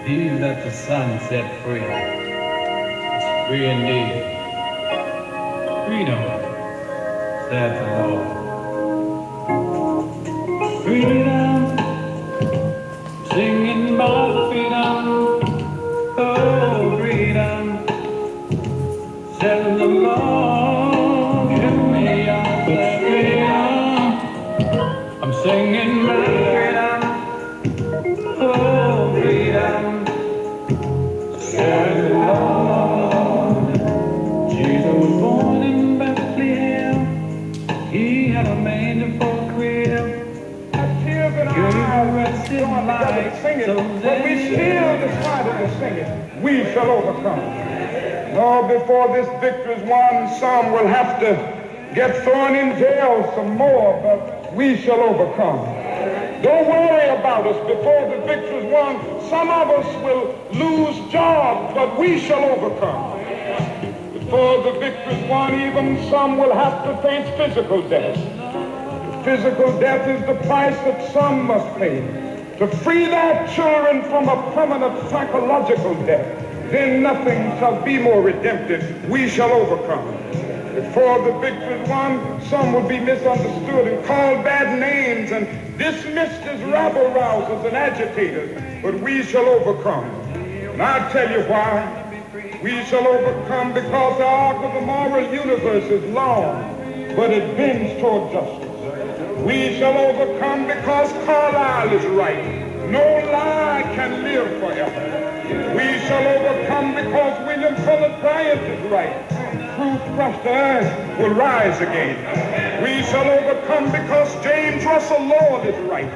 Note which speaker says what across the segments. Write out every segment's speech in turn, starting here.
Speaker 1: He let the sun set free. It's free indeed. Freedom, saith the Lord. Freedom, singing about freedom. Oh, freedom, saith the Lord. Give me all the freedom. I'm singing my freedom. Oh, freedom, saith the Lord. Jesus was born in Bethlehem. He had a manger for freedom.
Speaker 2: Tears in our eyes and going together to sing it, but we still decided to sing it. We shall overcome. No, before this victory is won, some will have to get thrown in jail some more, but we shall overcome. Don't worry about us. Before the victory is won, some of us will lose jobs, but we shall overcome. Before the victory is won, even some will have to face physical death. Physical death is the price that some must pay to free their children from a permanent psychological death. Then nothing shall be more redemptive. We shall overcome. Before the victory is won, some will be misunderstood and called bad names and dismissed as rabble-rousers and agitators. But we shall overcome. And I'll tell you why. We shall overcome because the arc of the moral universe is long, but it bends toward justice. We shall overcome because Carlyle is right. No lie can live forever. We shall overcome because William Cullen Bryant is right. Truth crushed to earth will rise again. We shall overcome because James Russell Lord is right.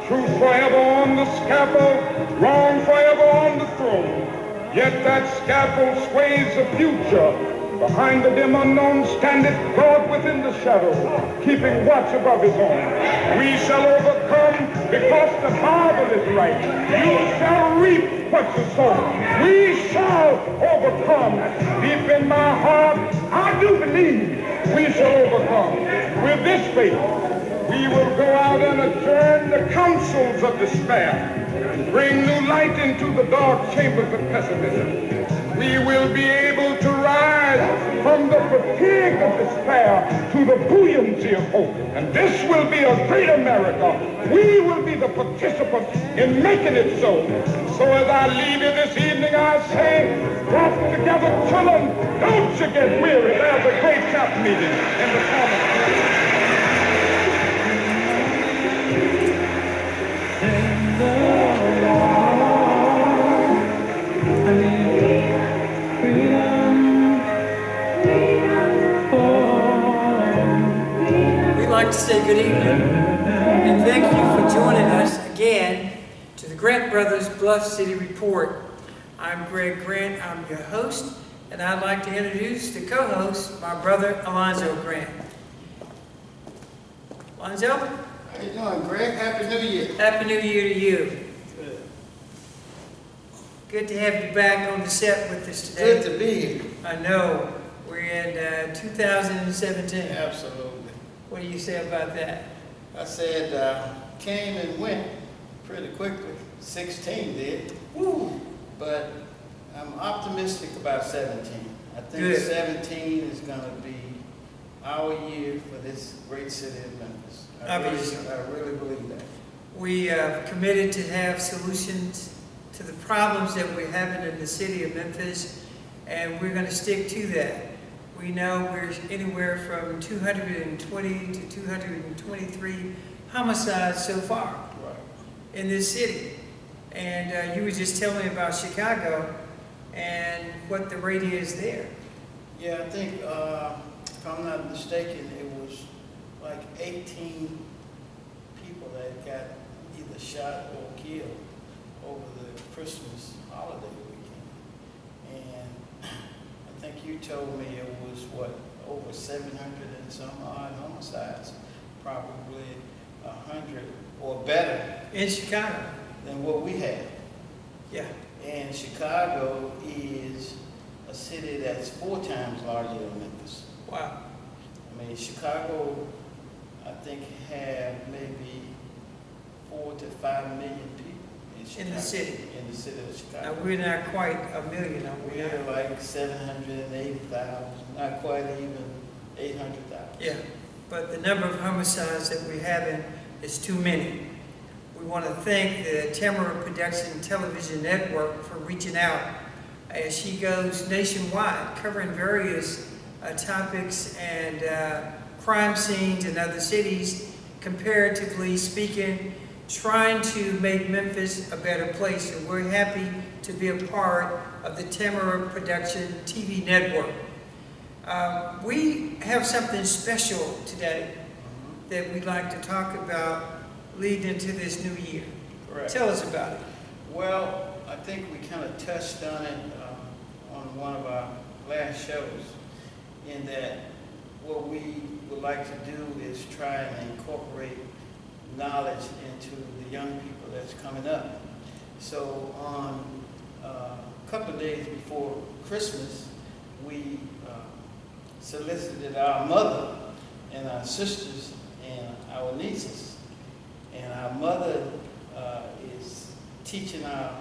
Speaker 2: Truth forever on the scaffold, wrong forever on the throne. Yet that scaffold sways the future. Behind the dim unknown standeth God within the shadow, keeping watch above his own. We shall overcome because the Bible is right. You shall reap what you sow. We shall overcome. Deep in my heart, I do believe we shall overcome. With this faith, we will go out and adjourn the councils of despair and bring new light into the dark chambers of pessimism. We will be able to rise from the fatigue of despair to the buoyancy of hope. And this will be a great America. We will be the participants in making it so. So as I leave you this evening, I say, walk together, children. Don't you get weary. There's a great camp meeting in the common.
Speaker 3: We'd like to say good evening and thank you for joining us again to the Grant Brothers Bluff City Report. I'm Greg Grant, I'm your host, and I'd like to introduce the co-host, my brother Alonzo Grant. Alonzo?
Speaker 4: How you doing, Greg? Happy New Year.
Speaker 3: Happy New Year to you. Good to have you back on the set with us today.
Speaker 4: Good to be here.
Speaker 3: I know. We're in 2017.
Speaker 4: Absolutely.
Speaker 3: What do you say about that?
Speaker 4: I said came and went pretty quickly. 16 did.
Speaker 3: Woo!
Speaker 4: But I'm optimistic about 17. I think
Speaker 3: Good.
Speaker 4: 17 is going to be our year for this great city of Memphis. I really believe that.
Speaker 3: We are committed to have solutions to the problems that we're having in the city of Memphis, and we're going to stick to that. We know we're anywhere from 220 to 223 homicides so far in this city. And you were just telling me about Chicago and what the rate is there.
Speaker 4: Yeah, I think, if I'm not mistaken, it was like 18 people that got either shot or killed over the Christmas holiday weekend. And I think you told me it was, what, over 700 and some odd homicides, probably 100 or better
Speaker 3: In Chicago?
Speaker 4: than what we have.
Speaker 3: Yeah.
Speaker 4: And Chicago is a city that's 4 times larger than Memphis.
Speaker 3: Wow.
Speaker 4: I mean, Chicago, I think, had maybe 4 to 5 million people. And Chicago.
Speaker 3: In the city.
Speaker 4: In the city of
Speaker 3: Now,
Speaker 4: Chicago.
Speaker 3: we're not quite a million, are we?
Speaker 4: We're like 780,000, not quite even 800,000.
Speaker 3: Yeah, but the number of homicides that we're having is too many. We want to thank the Tamara Production Television Network for reaching out as she goes nationwide, covering various topics and crime scenes in other cities, comparatively speaking, trying to make Memphis a better place. And we're happy to be a part of the Tamara Production TV Network. We have something special today that we'd like to talk about leading into this new year.
Speaker 4: Correct.
Speaker 3: Tell us about it.
Speaker 4: Well, I think we kind of touched on it on one of our last shows, in that what we would like to do is try and incorporate knowledge into the young people that's coming up. So on a couple of days before Christmas, we solicited our mother and our sisters and our nieces. And our mother is teaching our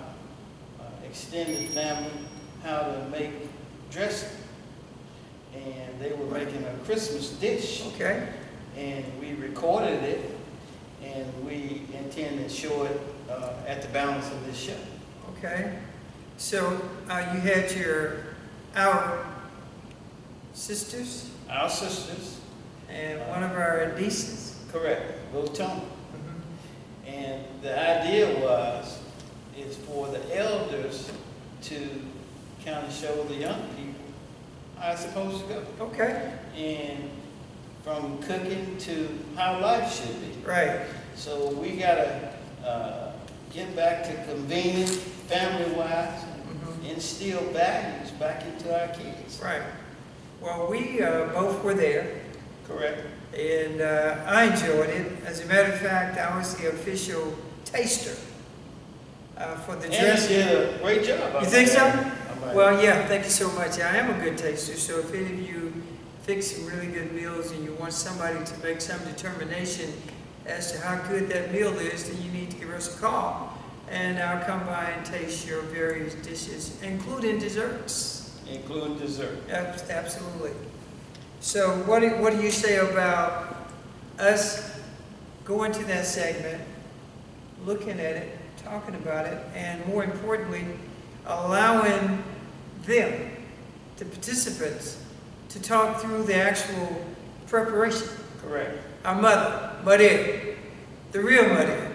Speaker 4: extended family how to make dressing. And they were making a Christmas dish.
Speaker 3: Okay.
Speaker 4: And we recorded it, and we intend to show it at the balance of this show.
Speaker 3: Okay. So you had our sisters
Speaker 4: Our sisters.
Speaker 3: and one of our nieces.
Speaker 4: Correct. Little Tony. And the idea is for the elders to kind of show the young people how it's supposed to go.
Speaker 3: Okay.
Speaker 4: And from cooking to how life should be.
Speaker 3: Right.
Speaker 4: So we gotta get back to convening family-wise and instill values back into our kids.
Speaker 3: Right. Well, we both were there.
Speaker 4: Correct.
Speaker 3: And I enjoyed it. As a matter of fact, I was the official taster for the
Speaker 4: And
Speaker 3: dress.
Speaker 4: you did a great job.
Speaker 3: You think so?
Speaker 4: Well,
Speaker 3: Well, yeah, thank you so much. I am a good taster, so if any of you fix some really good meals and you want somebody to make some determination as to how good that meal is, then you need to give us a call. And I'll come by and taste your various dishes, including desserts.
Speaker 4: including dessert.
Speaker 3: Absolutely. So what do you say about us going to that segment, looking at it, talking about it, and more importantly, allowing them, the participants, to talk through the actual preparation?
Speaker 4: Correct.
Speaker 3: Our mother, Maria, the real Maria.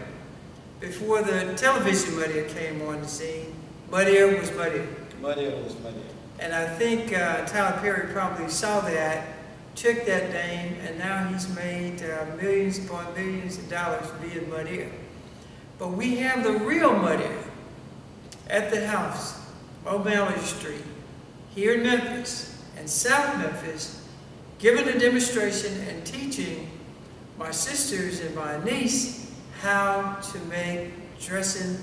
Speaker 3: Before the television Maria came on the scene, Maria was Maria.
Speaker 4: Maria was Maria.
Speaker 3: And I think Tyler Perry probably saw that, took that name, and now he's made millions upon millions of dollars being Maria. But we have the real Maria at the house, O'Malley Street, here in Memphis and South Memphis, giving a demonstration and teaching my sisters and my niece how to make dressing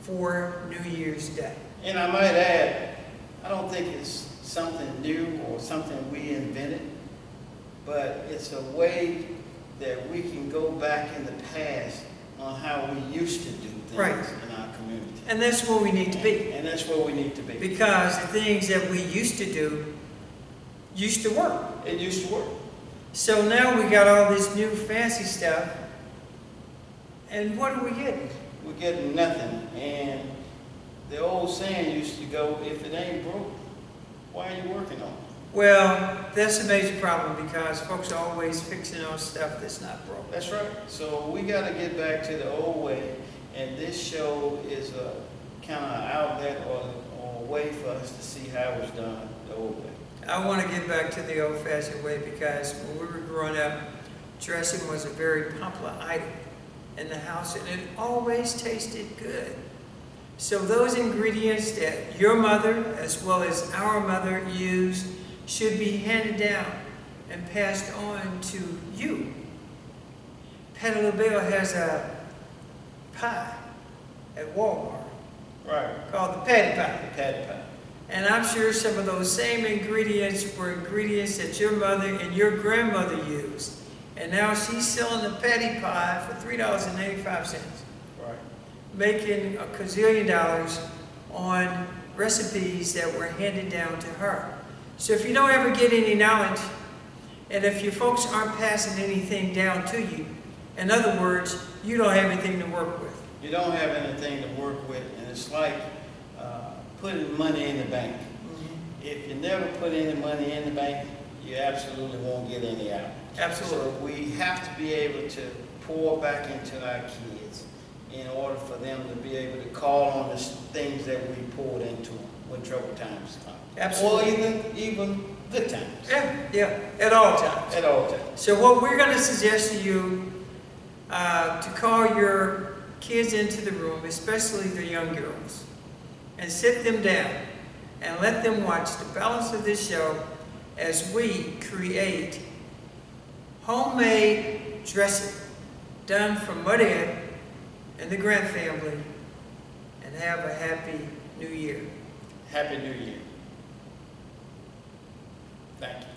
Speaker 3: for New Year's Day.
Speaker 4: And I might add, I don't think it's something new or something we invented, but it's a way that we can go back in the past on how we used to do things
Speaker 3: Right.
Speaker 4: in our community.
Speaker 3: And that's where we need to be.
Speaker 4: And that's where we need to be.
Speaker 3: Because the things that we used to do used to work.
Speaker 4: It used to work.
Speaker 3: So now we got all this new fancy stuff, and what are we getting?
Speaker 4: We're getting nothing. And the old saying used to go, if it ain't broke, why are you working on it?
Speaker 3: Well, that's a major problem because folks are always fixing on stuff that's not broke.
Speaker 4: That's right. So we got to get back to the old way, and this show is a kind of outlet or a way for us to see how it was done the old way.
Speaker 3: I want to get back to the old-fashioned way because when we were growing up, dressing was a very popular item in the house, and it always tasted good. So those ingredients that your mother, as well as our mother, used should be handed down and passed on to you. Patty LaBelle has a pie at Walmart
Speaker 4: Right.
Speaker 3: called the Patty Pie.
Speaker 4: The patty pie.
Speaker 3: And I'm sure some of those same ingredients were ingredients that your mother and your grandmother used. And now she's selling the patty pie for $3.85.
Speaker 4: Right.
Speaker 3: making a gazillion dollars on recipes that were handed down to her. So if you don't ever get any knowledge, and if your folks aren't passing anything down to you, in other words, you don't have anything to work with.
Speaker 4: You don't have anything to work with, and it's like putting money in the bank. If you never put any money in the bank, you absolutely won't get any out.
Speaker 3: Absolutely.
Speaker 4: So we have to be able to pour back into our kids in order for them to be able to call on the things that we poured into them when trouble times come.
Speaker 3: Absolutely.
Speaker 4: Or even good times.
Speaker 3: Yeah, at all times.
Speaker 4: At all times.
Speaker 3: So what we're going to suggest to you, to call your kids into the room, especially the young girls, and sit them down and let them watch the balance of this show as we create homemade dressing done from Mud Ed and the Grant family, and have a happy New Year.
Speaker 4: Happy New Year. Thank you.